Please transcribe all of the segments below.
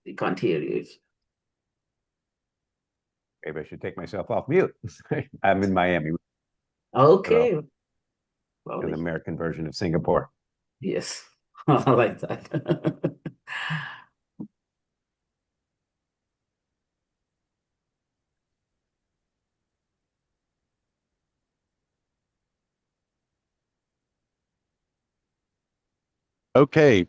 We can't hear you. Maybe I should take myself off mute. I'm in Miami. Okay. An Well, American version of Singapore. yes, I like that. Okay,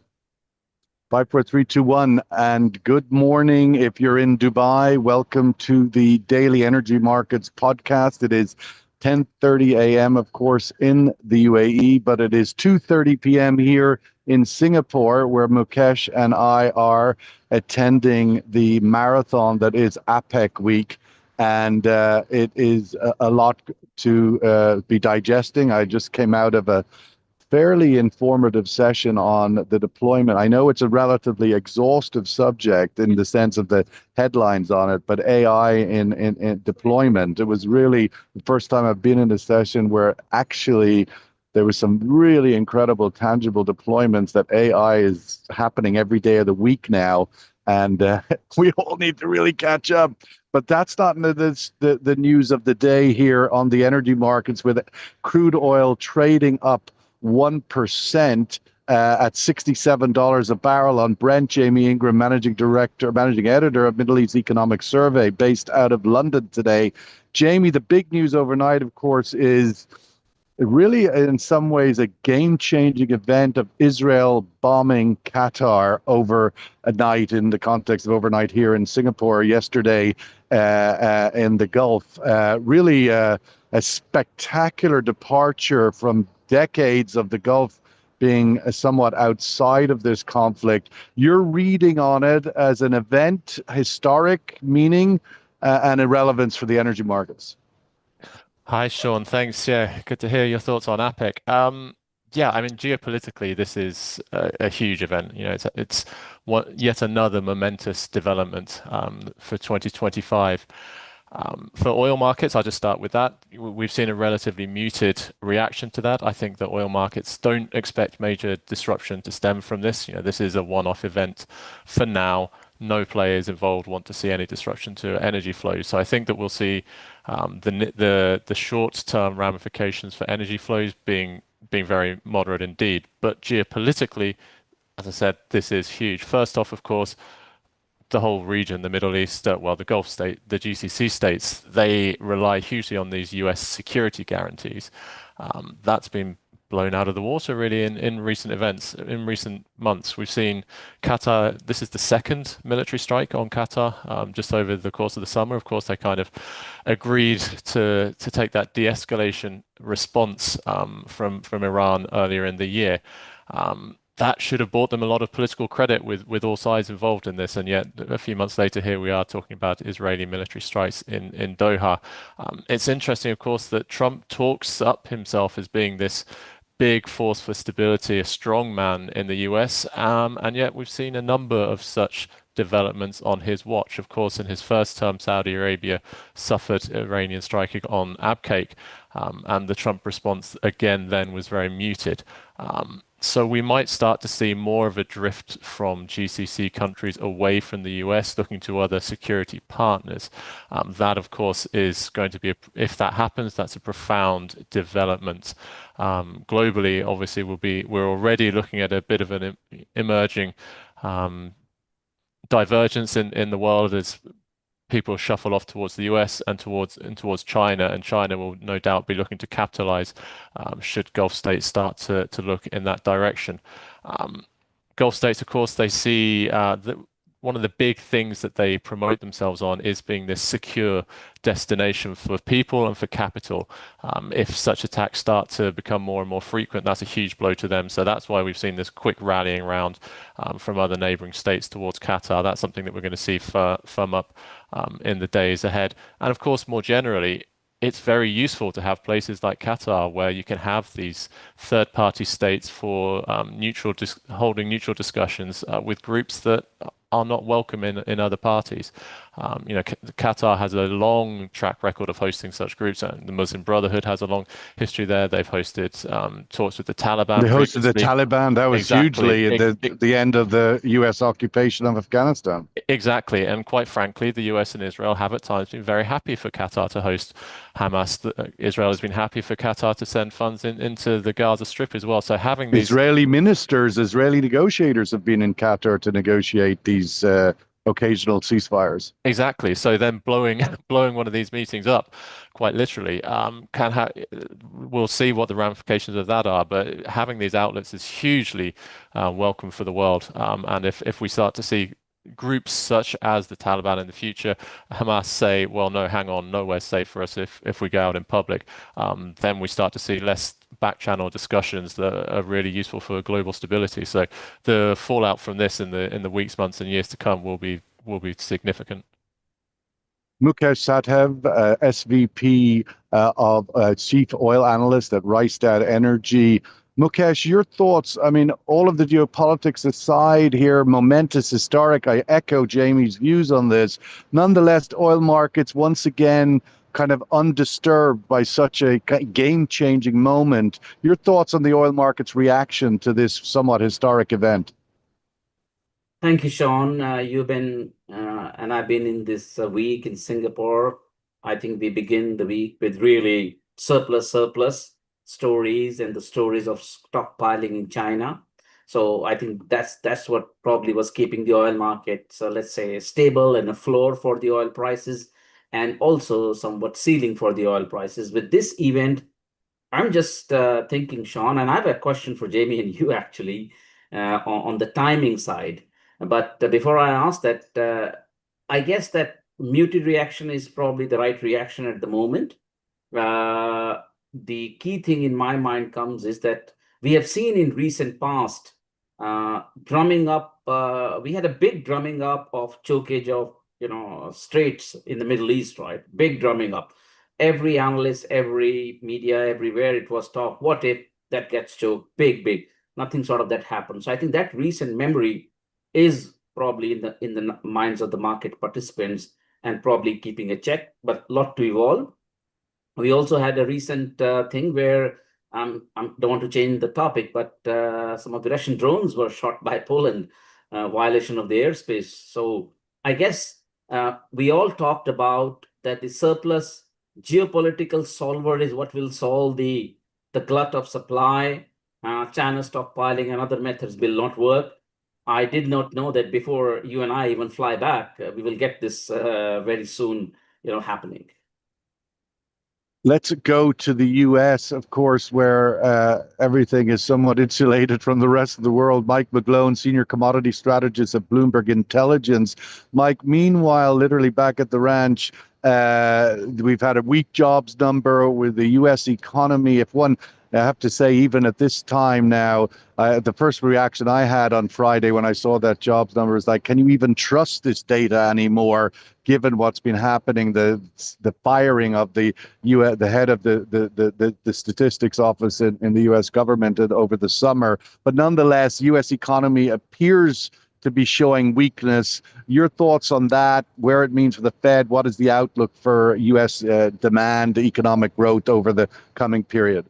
5, 4, 3, 2, 1, and good morning. If you're in Dubai, welcome to the Daily Energy Markets podcast. It is 10:30 a.m., of course, in the UAE, but it is 2:30 p.m. here in Singapore, where Mukesh and I are attending the marathon that is APEC week. And it is a lot to be digesting. I just came out of a fairly informative session on the deployment. I know it's a relatively exhaustive subject in the sense of the headlines on it, but AI in deployment, it was really the first time I've been in a session where actually there was some really incredible tangible deployments that AI is happening every day of the week now. And we all need to really catch up. But that's not the news of the day here on the energy markets, with crude oil trading up 1% at $67 a barrel on Brent. Jamie Ingram, managing editor of Middle East Economic Survey, based out of London today. Jamie, the big news overnight, of course, is really in some ways a game-changing event of Israel bombing Qatar over a night, in the context of overnight here in Singapore yesterday in the Gulf. Really a spectacular departure from decades of the Gulf being somewhat outside of this conflict. You're reading on it as an event, historic meaning, and irrelevance for the energy markets. Hi, Sean. Thanks. Yeah, good to hear your thoughts on APEC. Yeah, I mean, geopolitically, this is a huge event. You know, it's yet another momentous development for 2025. For oil markets, I'll just start with that. We've seen a relatively muted reaction to that. I think that oil markets don't expect major disruption to stem from this. You know, this is a one-off event for now. No players involved want to see any disruption to energy flows. So I think that we'll see the short-term ramifications for energy flows being very moderate indeed. But geopolitically, as I said, this is huge. First off, of course, the whole region, the Middle East, well, the Gulf state, the GCC states, they rely hugely on these US security guarantees. That's been blown out of the water really in recent events, in recent months. We've seen Qatar, this is the second military strike on Qatar just over the course of the summer. Of course, they kind of agreed to take that de-escalation response from Iran earlier in the year. That should have bought them a lot of political credit with all sides involved in this, and yet a few months later here we are talking about Israeli military strikes in Doha. It's interesting, of course, that Trump talks up himself as being this big force for stability, a strong man in the US, and yet we've seen a number of such developments on his watch. Of course, in his first term, Saudi Arabia suffered Iranian striking on Abqaiq, and the Trump response again then was very muted. So we might start to see more of a drift from GCC countries away from the US, looking to other security partners. That, of course, is going to be, if that happens, that's a profound development. Globally, obviously, we're already looking at a bit of an emerging divergence in the world as people shuffle off towards the US and towards China, and China will no doubt be looking to capitalize should Gulf states start to look in that direction. Gulf states, of course, they see that one of the big things that they promote themselves on is being this secure destination for people and for capital. If such attacks start to become more and more frequent, that's a huge blow to them. So that's why we've seen this quick rallying round from other neighboring states towards Qatar. That's something that we're going to see firm up in the days ahead. And of course, more generally, it's very useful to have places like Qatar where you can have these third-party states for holding neutral discussions with groups that are not welcome in other parties. You know, Qatar has a long track record of hosting such groups, and the Muslim Brotherhood has a long history there. They've hosted talks with the Taliban. They hosted the previously. Taliban. That was Exactly. hugely the end of the U.S. occupation of Afghanistan. Exactly. And quite frankly, the US and Israel have at times been very happy for Qatar to host Hamas. Israel has been happy for Qatar to send funds into the Gaza Strip as well. So having these Israeli ministers, Israeli negotiators have been in Qatar to negotiate these occasional ceasefires. Exactly. So then blowing one of these meetings up, quite literally, we'll see what the ramifications of that are. But having these outlets is hugely welcome for the world. And if we start to see groups such as the Taliban in the future, Hamas say, well, no, hang on, nowhere's safe for us if we go out in public, then we start to see less back-channel discussions that are really useful for global stability. So the fallout from this in the weeks, months, and years to come will be significant. Mukesh Sadhev, SVP of Chief Oil Analyst at Rystad Energy. Mukesh, your thoughts? I mean, all of the geopolitics aside here, momentous, historic. I echo Jamie's views on this. Nonetheless, oil markets once again kind of undisturbed by such a game-changing moment. Your thoughts on the oil market's reaction to this somewhat historic event? Thank you, Sean. You've been, and I've been in this week in Singapore. I think we begin the week with really surplus stories and the stories of stockpiling in China. So I think that's what probably was keeping the oil market, so let's say, stable and a floor for the oil prices, and also somewhat ceiling for the oil prices. With this event, I'm just thinking, Sean, and I have a question for Jamie and you actually on the timing side. But before I ask that, I guess that muted reaction is probably the right reaction at the moment. The key thing in my mind comes is that we have seen in recent past drumming up. We had a big drumming up of chokage of straits in the Middle East, right? Big drumming up. Every analyst, every media, everywhere it was talk. What if that gets choked? Big. Nothing sort of that happened. So I think that recent memory is probably in the minds of the market participants and probably keeping a check, but a lot to evolve. We also had a recent thing where I don't want to change the topic, but some of the Russian drones were shot by Poland, violation of the airspace. So I guess we all talked about that the surplus geopolitical solver is what will solve the glut of supply. China stockpiling and other methods will not work. I did not know that before you and I even fly back, we will get this very soon, happening. Let's go to the U.S., of course, where everything is somewhat insulated from the rest of the world. Mike McGlone, Senior Commodity Strategist at Bloomberg Intelligence. Mike, meanwhile, literally back at the ranch, we've had a weak jobs number with the U.S. economy. I have to say, even at this time now, the first reaction I had on Friday when I saw that jobs number is like, can you even trust this data anymore, given what's been happening, the firing of the head of the statistics office in the U.S. government over the summer. But nonetheless, U.S. economy appears to be showing weakness. Your thoughts on that, where it means for the Fed, what is the outlook for U.S. demand, economic growth over the coming period?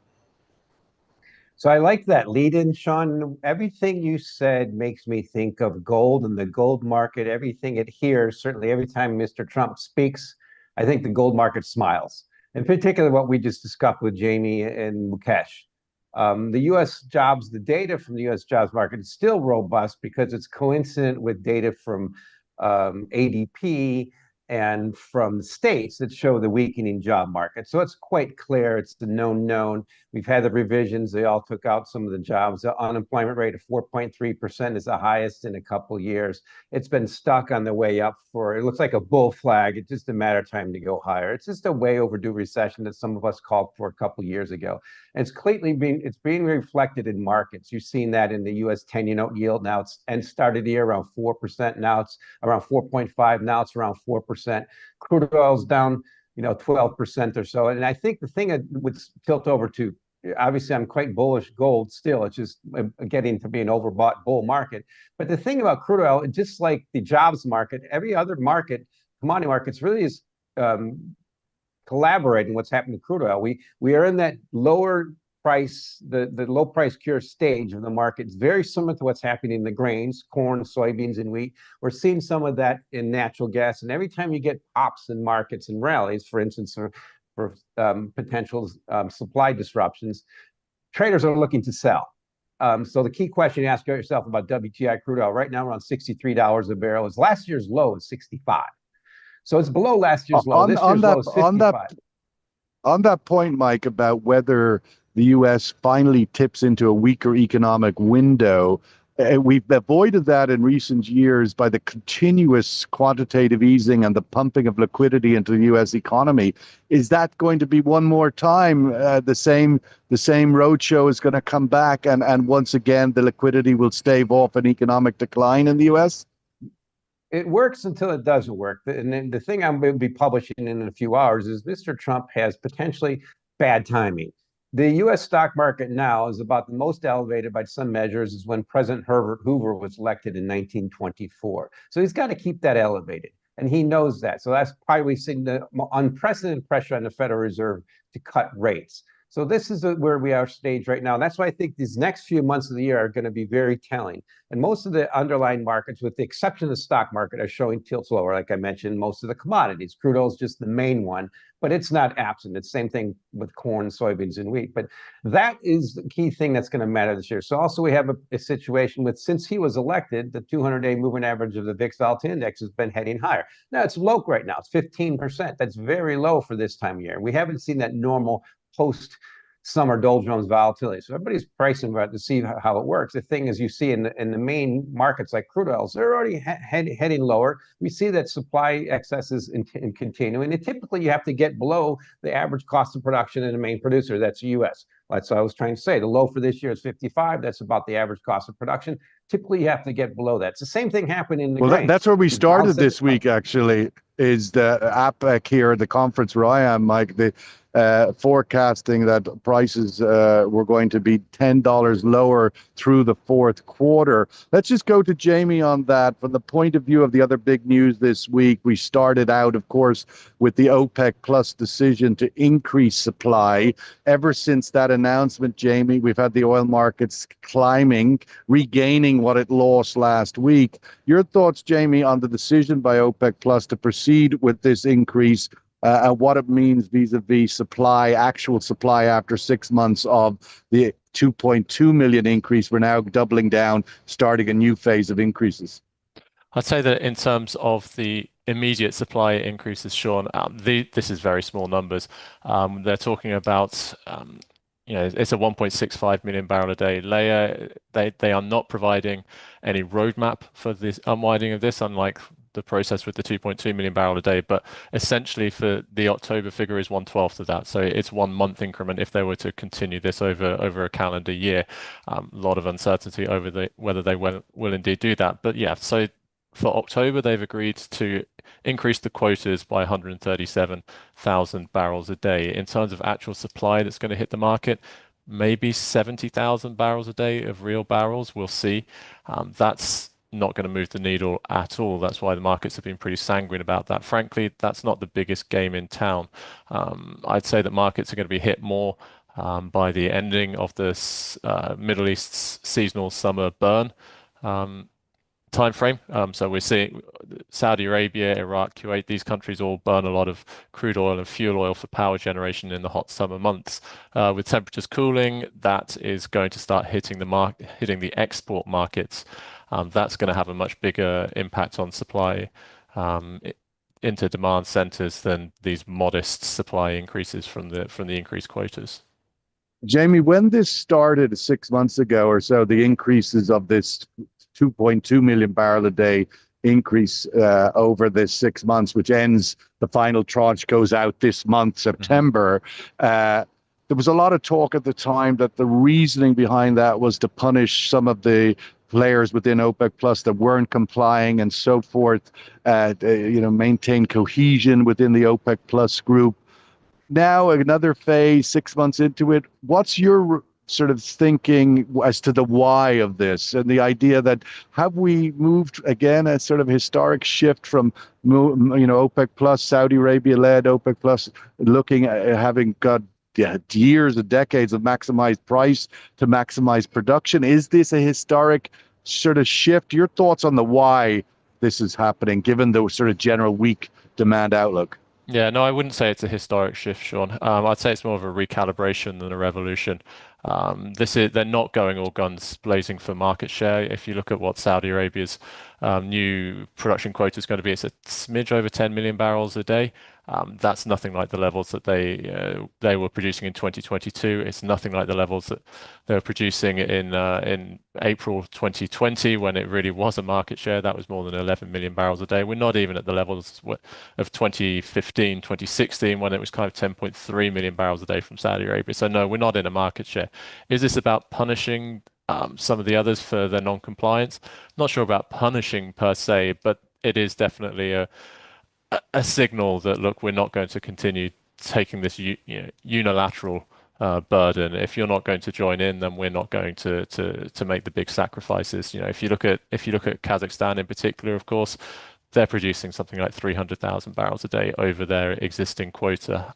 So I like that lead in, Sean. Everything you said makes me think of gold and the gold market. Everything it hears, certainly every time Mr. Trump speaks, I think the gold market smiles. In particular, what we just discussed with Jamie and Mukesh. The U.S. jobs, the data from the U.S. jobs market is still robust because it's coincident with data from ADP and from the states that show the weakening job market. So it's quite clear. It's the known. We've had the revisions. They all took out some of the jobs. The unemployment rate of 4.3% is the highest in a couple of years. It's been stuck on the way up it looks like a bull flag. It's just a matter of time to go higher. It's just a way overdue recession that some of us called for a couple of years ago. And it's being reflected in markets. You've seen that in the U.S. 10-year note yield. Now started the year around 4%. Now it's around 4.5. Now it's around 4%. Crude oil's down, 12% or so. And I think the thing that would tilt over to obviously I'm quite bullish gold still. It's just getting to be an overbought bull market. But the thing about crude oil, just like the jobs market, every other market, commodity markets really is collaborating what's happening to crude oil. We are in that lower price, the low price cure stage of the market. It's very similar to what's happening in the grains, corn, soybeans, and wheat. We're seeing some of that in natural gas. And every time you get pops in markets and rallies, for instance, for potential supply disruptions, traders are looking to sell. So the key question you ask yourself about WTI crude oil right now, around $63 a barrel, is last year's low is 65. So it's below last year's low. This year's low is 55. On that point, Mike, about whether the U.S. finally tips into a weaker economic window, we've avoided that in recent years by the continuous quantitative easing and the pumping of liquidity into the U.S. economy. Is that going to be one more time the same roadshow is going to come back, and once again the liquidity will stave off an economic decline in the U.S.? It works until it doesn't work. And then the thing I'm going to be publishing in a few hours is Mr. Trump has potentially bad timing. The U.S. stock market now is about the most elevated by some measures is when President Herbert Hoover was elected in 1924. So he's got to keep that elevated. And he knows that. So that's probably seeing the unprecedented pressure on the Federal Reserve to cut rates. So this is where we are staged right now. And that's why I think these next few months of the year are going to be very telling. And most of the underlying markets, with the exception of the stock market, are showing tilts lower. Like I mentioned, most of the commodities. Crude oil is just the main one, but it's not absent. It's the same thing with corn, soybeans, and wheat. But that is the key thing that's going to matter this year. So also we have a situation with, since he was elected, the 200-day moving average of the VIX Volatility Index has been heading higher. Now it's low right now. It's 15%. That's very low for this time of year. We haven't seen that normal post-summer doldrums volatility. So everybody's pricing about to see how it works. The thing is, you see in the main markets like crude oils, they're already heading lower. We see that supply excesses in continuing. And typically you have to get below the average cost of production in the main producer. That's the U.S. That's what I was trying to say. The low for this year is 55. That's about the average cost of production. Typically you have to get below that. It's the same thing happening in the grains. That's where we started this week, actually, is the APEC here, the conference where I am, Mike, forecasting that prices were going to be $10 lower through the fourth quarter. Let's just go to Jamie on that. From the point of view of the other big news this week, we started out, of course, with the OPEC Plus decision to increase supply. Ever since that announcement, Jamie, we've had the oil markets climbing, regaining what it lost last week. Your thoughts, Jamie, on the decision by OPEC Plus to proceed with this increase, and what it means vis-a-vis supply, actual supply after 6 months of the 2.2 million increase. We're now doubling down, starting a new phase of increases. I'd say that in terms of the immediate supply increases, Sean, this is very small numbers. They're talking about, it's a 1.65 million barrel a day layer. They are not providing any roadmap for this unwinding of this, unlike the process with the 2.2 million barrel a day. But essentially, for the October figure is 1/12 of that. So it's 1 month increment if they were to continue this over a calendar year. A lot of uncertainty over whether they will indeed do that. But yeah, so for October, they've agreed to increase the quotas by 137,000 barrels a day. In terms of actual supply that's going to hit the market, maybe 70,000 barrels a day of real barrels. We'll see. That's not going to move the needle at all. That's why the markets have been pretty sanguine about that. Frankly, that's not the biggest game in town. I'd say that markets are going to be hit more by the ending of this Middle East's seasonal summer burn time frame. So we're seeing Saudi Arabia, Iraq, Kuwait, these countries all burn a lot of crude oil and fuel oil for power generation in the hot summer months. With temperatures cooling, that is going to start hitting the export markets. That's going to have a much bigger impact on supply into demand centers than these modest supply increases from the increased quotas. Jamie, when this started 6 months ago or so, the increases of this 2.2 million barrel a day increase over this 6 months, which ends, the final tranche goes out this month, September. There was a lot of talk at the time that the reasoning behind that was to punish some of the players within OPEC Plus that weren't complying and so forth, maintain cohesion within the OPEC Plus group. now another phase, 6 months into it. What's your sort of thinking as to the why of this and the idea that have we moved again a sort of historic shift from OPEC plus, Saudi Arabia led OPEC plus, looking at having got years and decades of maximized price to maximize production? Is this a historic sort of shift? Your thoughts on the why this is happening, given the sort of general weak demand outlook? Yeah, no, I wouldn't say it's a historic shift, Sean. I'd say it's more of a recalibration than a revolution. They're not going all guns blazing for market share. If you look at what Saudi Arabia's new production quota is going to be, it's a smidge over 10 million barrels a day. That's nothing like the levels that they were producing in 2022. It's nothing like the levels that they were producing in April 2020 when it really was a market share. That was more than 11 million barrels a day. We're not even at the levels of 2015, 2016 when it was kind of 10.3 million barrels a day from Saudi Arabia. So no, we're not in a market share. Is this about punishing some of the others for their non-compliance? Not sure about punishing per se, but it is definitely a signal that, look, we're not going to continue taking this unilateral burden. If you're not going to join in, then we're not going to make the big sacrifices. If you look at Kazakhstan in particular, of course, they're producing something like 300,000 barrels a day over their existing quota.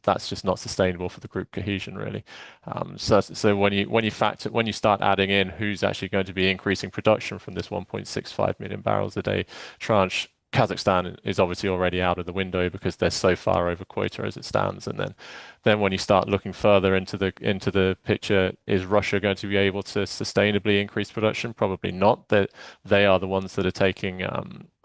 That's just not sustainable for the group cohesion, really. So when you start adding in who's actually going to be increasing production from this 1.65 million barrels a day tranche, Kazakhstan is obviously already out of the window because they're so far over quota as it stands. And then when you start looking further into the picture, is Russia going to be able to sustainably increase production? Probably not. They are the ones that are taking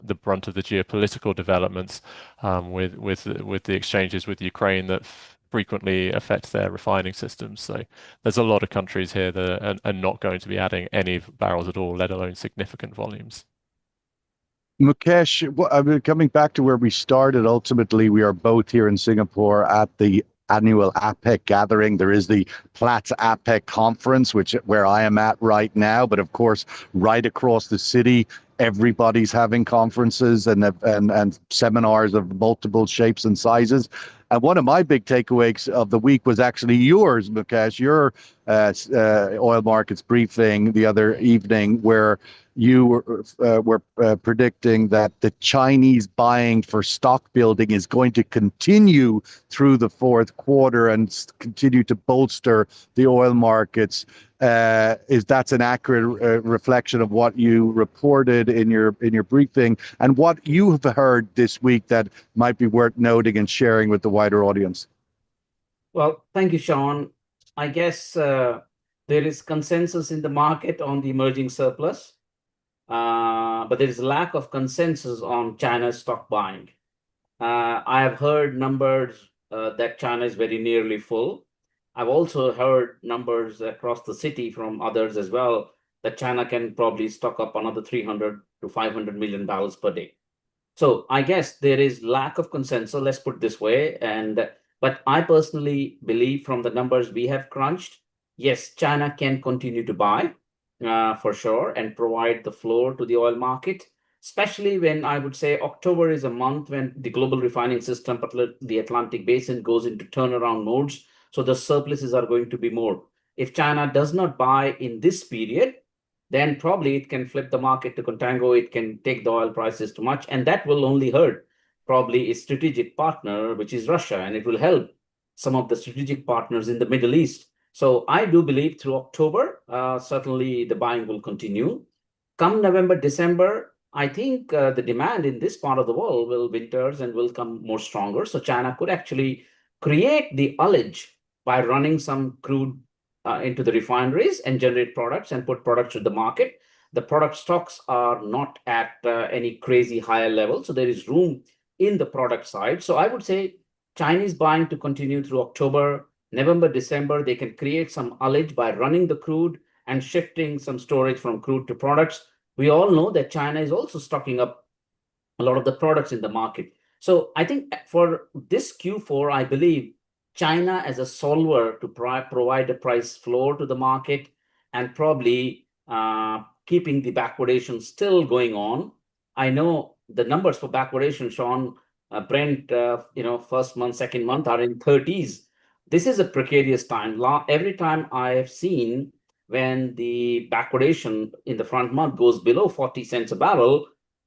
the brunt of the geopolitical developments with the exchanges with Ukraine that frequently affect their refining systems. So there's a lot of countries here that are not going to be adding any barrels at all, let alone significant volumes. Mukesh, coming back to where we started, ultimately, we are both here in Singapore at the annual APEC gathering. There is the Platts APEC conference, where I am at right now. But of course, right across the city, everybody's having conferences and seminars of multiple shapes and sizes. And one of my big takeaways of the week was actually yours, Mukesh, your oil markets briefing the other evening, where you were predicting that the Chinese buying for stock building is going to continue through the fourth quarter and continue to bolster the oil markets. Is that's an accurate reflection of what you reported in your briefing, and what you have heard this week that might be worth noting and sharing with the wider audience? Well, thank you, Sean. I guess there is consensus in the market on the emerging surplus, but there is a lack of consensus on China's stock buying. I have heard numbers that China is very nearly full. I've also heard numbers across the city from others as well that China can probably stock up another 300 to 500 million barrels per day. So I guess there is lack of consensus, let's put it this way. But I personally believe from the numbers we have crunched, yes, China can continue to buy for sure and provide the floor to the oil market, especially when I would say October is a month when the global refining system, particularly the Atlantic Basin, goes into turnaround modes. So the surpluses are going to be more. If China does not buy in this period, then probably it can flip the market to contango. It can take the oil prices too much, and that will only hurt probably its strategic partner, which is Russia, and it will help some of the strategic partners in the Middle East. So I do believe through October, certainly the buying will continue. Come November, December, I think the demand in this part of the world will winters and will come more stronger. So China could actually create the ullage by running some crude into the refineries and generate products and put products to the market. The product stocks are not at any crazy higher level. So there is room in the product side. So I would say Chinese buying to continue through October, November, December. They can create some ullage by running the crude and shifting some storage from crude to products. We all know that China is also stocking up a lot of the products in the market. So I think for this Q4, I believe China as a solver to provide a price floor to the market and probably keeping the backwardation still going on. I know the numbers for backwardation, Sean, Brent, first month, second month are in 30s. This is a precarious time. Every time I have seen when the backwardation in the front month goes below 40 cents a barrel,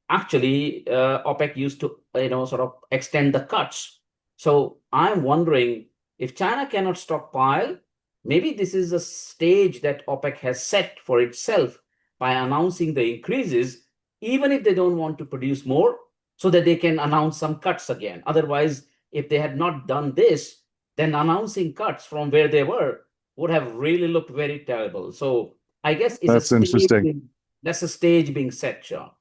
actually OPEC used to, sort of extend the cuts. So I'm wondering if China cannot stockpile, maybe this is a stage that OPEC has set for itself by announcing the increases, even if they don't want to produce more, so that they can announce some cuts again. Otherwise, if they had not done this, then announcing cuts from where they were would have really looked very terrible. So I guess it's That's interesting. that's a stage being set, Sean.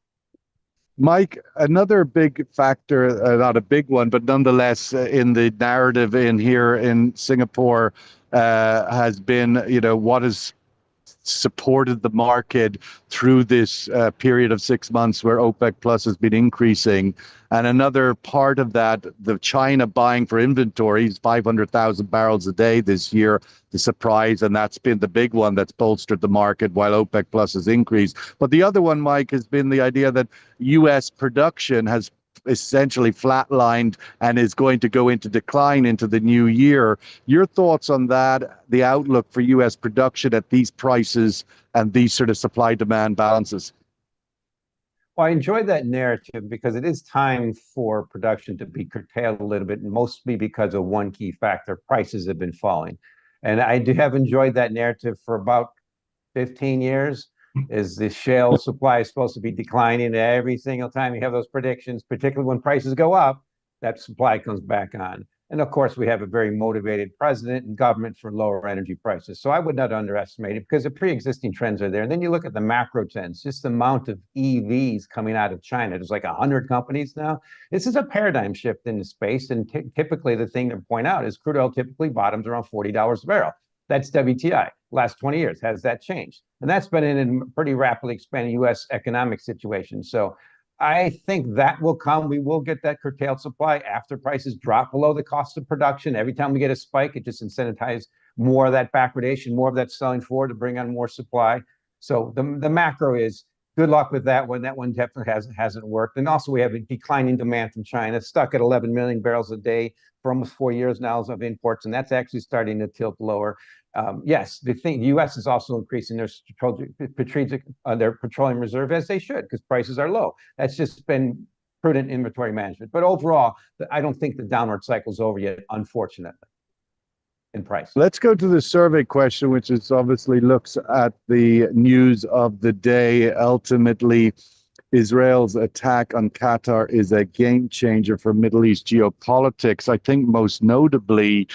Mike, another big factor, not a big one, but nonetheless in the narrative in here in Singapore has been, what has supported the market through this period of 6 months where OPEC Plus has been increasing. And another part of that, the China buying for inventories, 500,000 barrels a day this year, the surprise, and that's been the big one that's bolstered the market while OPEC Plus has increased. But the other one, Mike, has been the idea that U.S. production has essentially flatlined and is going to go into decline into the new year. Your thoughts on that, the outlook for U.S. production at these prices and these sort of supply-demand balances? Well, I enjoy that narrative because it is time for production to be curtailed a little bit, mostly because of one key factor: prices have been falling. And I have enjoyed that narrative for about 15 years. Is the shale supply is supposed to be declining every single time you have those predictions, particularly when prices go up, that supply comes back on. And of course, we have a very motivated president and government for lower energy prices. So I would not underestimate it because the pre-existing trends are there. And then you look at the macro trends, just the amount of EVs coming out of China. There's like 100 companies now. This is a paradigm shift in the space. And typically the thing to point out is crude oil typically bottoms around $40 a barrel. That's WTI. Last 20 years, has that changed? And that's been in a pretty rapidly expanding U.S. economic situation. So I think that will come. We will get that curtailed supply after prices drop below the cost of production. Every time we get a spike, it just incentivizes more of that backwardation, more of that selling forward to bring on more supply. So the macro is good luck with that one. That one definitely hasn't worked. And also we have a declining demand from China, stuck at 11 million barrels a day for almost 4 years now of imports, and that's actually starting to tilt lower. Yes, the U.S. is also increasing their petroleum reserve, as they should, because prices are low. That's just been prudent inventory management. But overall, I don't think the downward cycle is over yet, unfortunately, in price. Let's go to the survey question, which is obviously looks at the news of the day. Ultimately, Israel's attack on Qatar is a game changer for Middle East geopolitics. I think most notably,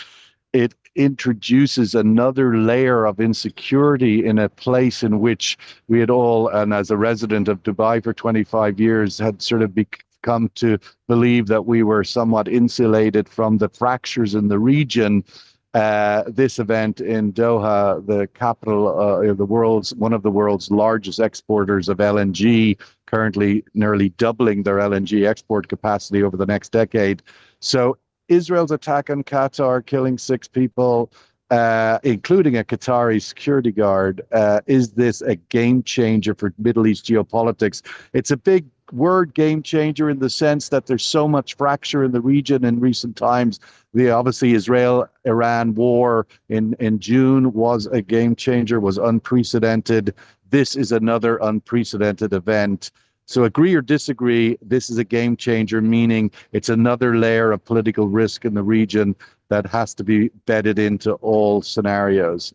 it introduces another layer of insecurity in a place in which we had all, and as a resident of Dubai for 25 years, had sort of come to believe that we were somewhat insulated from the fractures in the region. This event in Doha, the capital of the world's, one of the world's largest exporters of LNG, currently nearly doubling their LNG export capacity over the next decade. So Israel's attack on Qatar, killing 6 people, including a Qatari security guard. Is this a game changer for Middle East geopolitics? It's a big word, game changer, in the sense that there's so much fracture in the region in recent times. The obviously Israel-Iran war in June was a game changer, was unprecedented. This is another unprecedented event. So agree or disagree, this is a game changer, meaning it's another layer of political risk in the region that has to be bedded into all scenarios.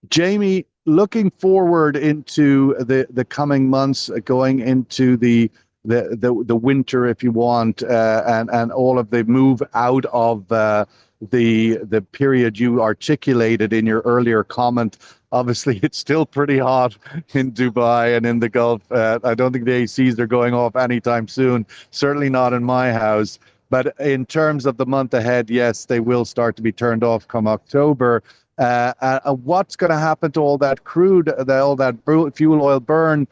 Jamie, looking forward into the coming months, going into the winter, if you want, and all of the move out of the period you articulated in your earlier comment. Obviously, it's still pretty hot in Dubai and in the Gulf. I don't think the ACs are going off anytime soon, certainly not in my house. But in terms of the month ahead, yes, they will start to be turned off come October. What's going to happen to all that crude, all that fuel oil burn?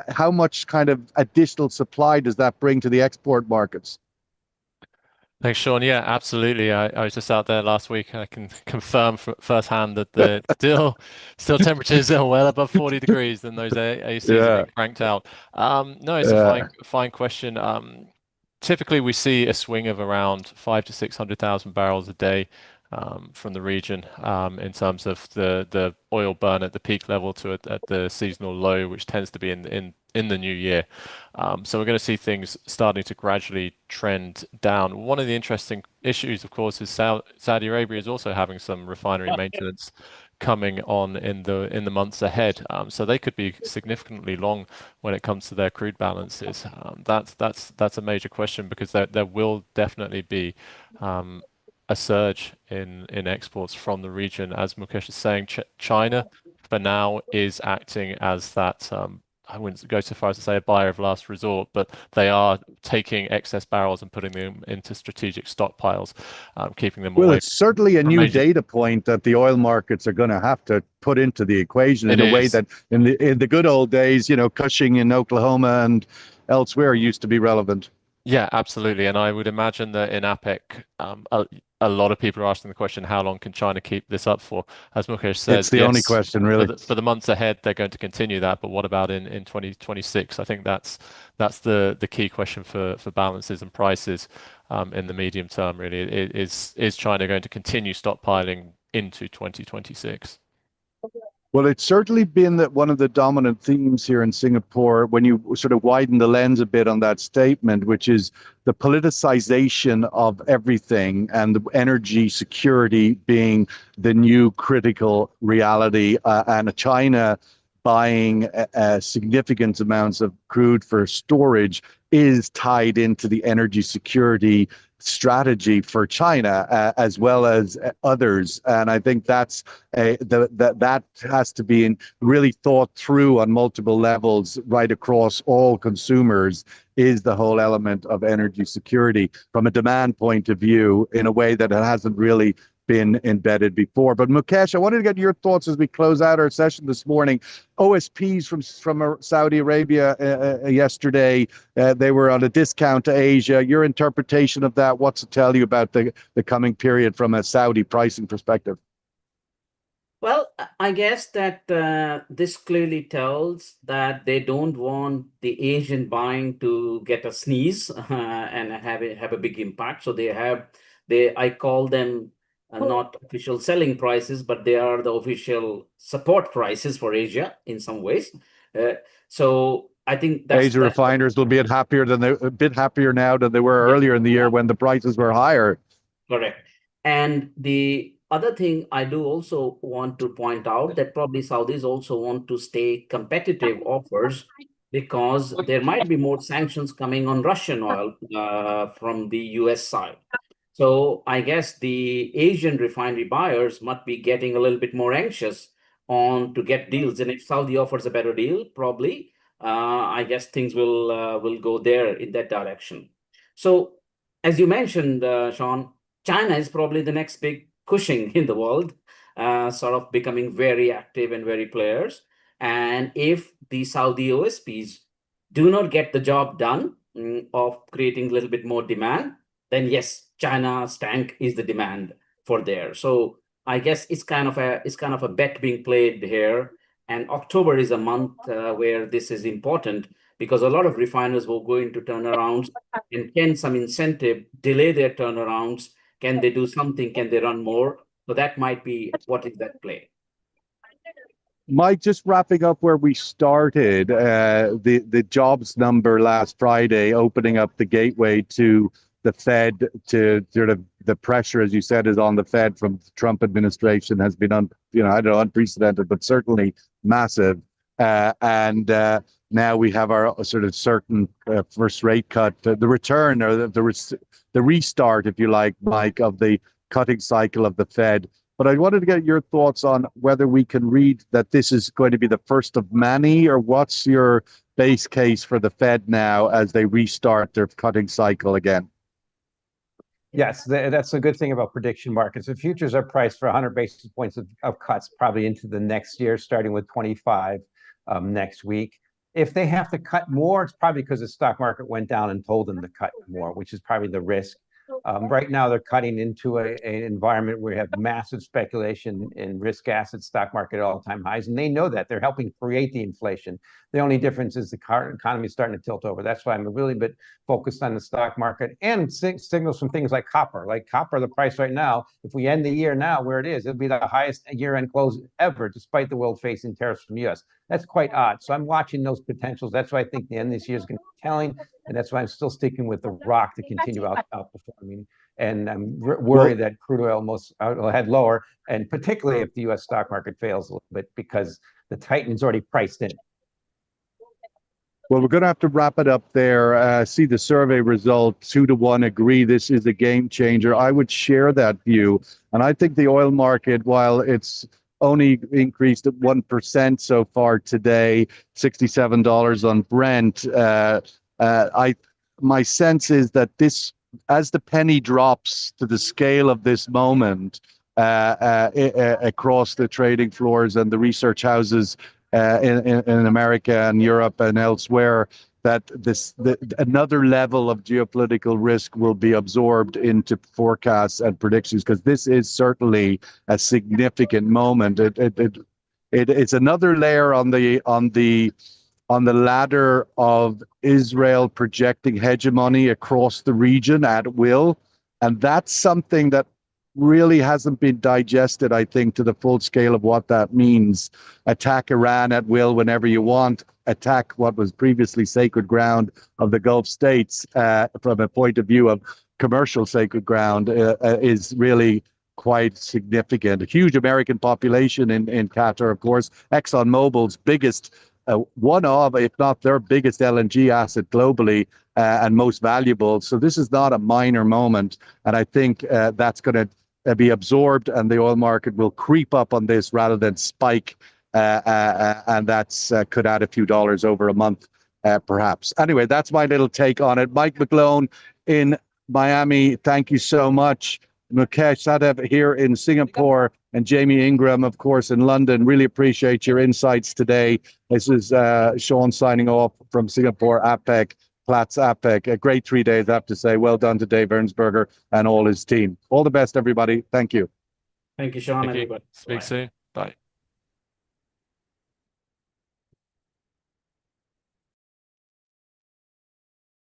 How much kind of additional supply does that bring to the export markets? Thanks, Sean. Yeah, absolutely. I was just out there last week. I can confirm firsthand that the still temperatures are well above 40 degrees, and those ACs are Yeah, being cranked out. No, it's a yeah. fine question. Typically, we see a swing of around 500 to 600,000 barrels a day from the region in terms of the oil burn at the peak level to at the seasonal low, which tends to be in the new year. So we're going to see things starting to gradually trend down. One of the interesting issues, of course, is Saudi Arabia is also having some refinery maintenance coming on in the months ahead. So they could be significantly long when it comes to their crude balances. That's a major question because there will definitely be a surge in exports from the region. As Mukesh is saying, China for now is acting as that. I wouldn't go so far as to say a buyer of last resort, but they are taking excess barrels and putting them into strategic stockpiles, keeping them Well, away it's certainly a from new major. data point that the oil markets are going to have to put into the equation in It a way is. that in the good old days, Cushing in Oklahoma and elsewhere used to be relevant. Yeah, absolutely. And I would imagine that in APEC, a lot of people are asking the question, how long can China keep this up for? As Mukesh It's says, the only yes, question, really. for the months ahead, they're going to continue that. But what about in 2026? I think that's the key question for balances and prices in the medium term, really. Is China going to continue stockpiling into 2026? Well, it's certainly been that one of the dominant themes here in Singapore, when you sort of widen the lens a bit on that statement, which is the politicization of everything and the energy security being the new critical reality, and China buying significant amounts of crude for storage is tied into the energy security strategy for China, as well as others. And I think that has to be really thought through on multiple levels right across all consumers, is the whole element of energy security from a demand point of view in a way that it hasn't really been embedded before. But Mukesh, I wanted to get your thoughts as we close out our session this morning. OSPs from Saudi Arabia yesterday, they were on a discount to Asia. Your interpretation of that, what's it tell you about the coming period from a Saudi pricing perspective? Well, I guess that this clearly tells that they don't want the Asian buying to get a sneeze and have a big impact. So I call them not official selling prices, but they are the official support prices for Asia in some ways. So I think Asia refiners will be a bit happier now than they were earlier in the year when the prices were higher. Correct. And the other thing I do also want to point out that probably Saudis also want to stay competitive offers because there might be more sanctions coming on Russian oil from the US side. So I guess the Asian refinery buyers must be getting a little bit more anxious to get deals. And if Saudi offers a better deal, probably I guess things will go there in that direction. So as you mentioned, Sean, China is probably the next big Cushing in the world, sort of becoming very active and very players. And if the Saudi OSPs do not get the job done of creating a little bit more demand, then yes, China's tank is the demand for there. So I guess it's kind of a bet being played here. And October is a month where this is important because a lot of refiners will go into turnarounds, and can some incentive delay their turnarounds? Can they do something? Can they run more? So that might be what is at play. Mike, just wrapping up where we started, the jobs number last Friday, opening up the gateway to the Fed, to sort of the pressure, as you said, is on the Fed from the Trump administration has been unprecedented, but certainly massive. And now we have our sort of certain first rate cut, the return or the restart, if you like, Mike, of the cutting cycle of the Fed. But I wanted to get your thoughts on whether we can read that this is going to be the first of many, or what's your base case for the Fed now as they restart their cutting cycle again? Yes, that's a good thing about prediction markets. The futures are priced for 100 basis points of cuts probably into the next year, starting with 25 next week. If they have to cut more, it's probably because the stock market went down and told them to cut more, which is probably the risk. Right now, they're cutting into an environment where you have massive speculation in risk asset stock market at all-time highs, and they know that. They're helping create the inflation. The only difference is the current economy is starting to tilt over. That's why I'm really bit focused on the stock market and signals from things like copper. Like copper, the price right now, if we end the year now where it is, it'll be the highest year-end close ever, despite the world facing tariffs from the U.S. That's quite odd. So I'm watching those potentials. That's why I think the end of this year is going to be telling. And that's why I'm still sticking with the rock to continue outperforming. And I'm worried that crude oil will head lower, and particularly if the U.S. stock market fails a little bit, because the tightening's already priced in. Well, we're going to have to wrap it up there. See the survey result, 2-1 agree this is a game changer. I would share that view. And I think the oil market, while it's only increased at 1% so far today, $67 on Brent, my sense is that this, as the penny drops to the scale of this moment across the trading floors and the research houses in America and Europe and elsewhere, that another level of geopolitical risk will be absorbed into forecasts and predictions, because this is certainly a significant moment. It's another layer on the ladder of Israel projecting hegemony across the region at will. And that's something that really hasn't been digested, I think, to the full scale of what that means. Attack Iran at will whenever you want, attack what was previously sacred ground of the Gulf states from a point of view of commercial sacred ground is really quite significant. A huge American population in Qatar, of course. ExxonMobil's biggest, one of, if not their biggest LNG asset globally, and most valuable. So this is not a minor moment. And I think that's going to be absorbed, and the oil market will creep up on this rather than spike. And that's could add a few dollars over a month, perhaps. Anyway, that's my little take on it. Mike McGlone in Miami, thank you so much. Mukesh Sadeb here in Singapore, and Jamie Ingram, of course, in London. Really appreciate your insights today. This is Sean signing off from Singapore APEC, Platts APEC. A great 3 days, I have to say. Well done to Dave Ernsberger and all his team. All the best, everybody. Thank you. Thank you, Sean. Thank you. Everybody. Speak Bye. soon. Bye.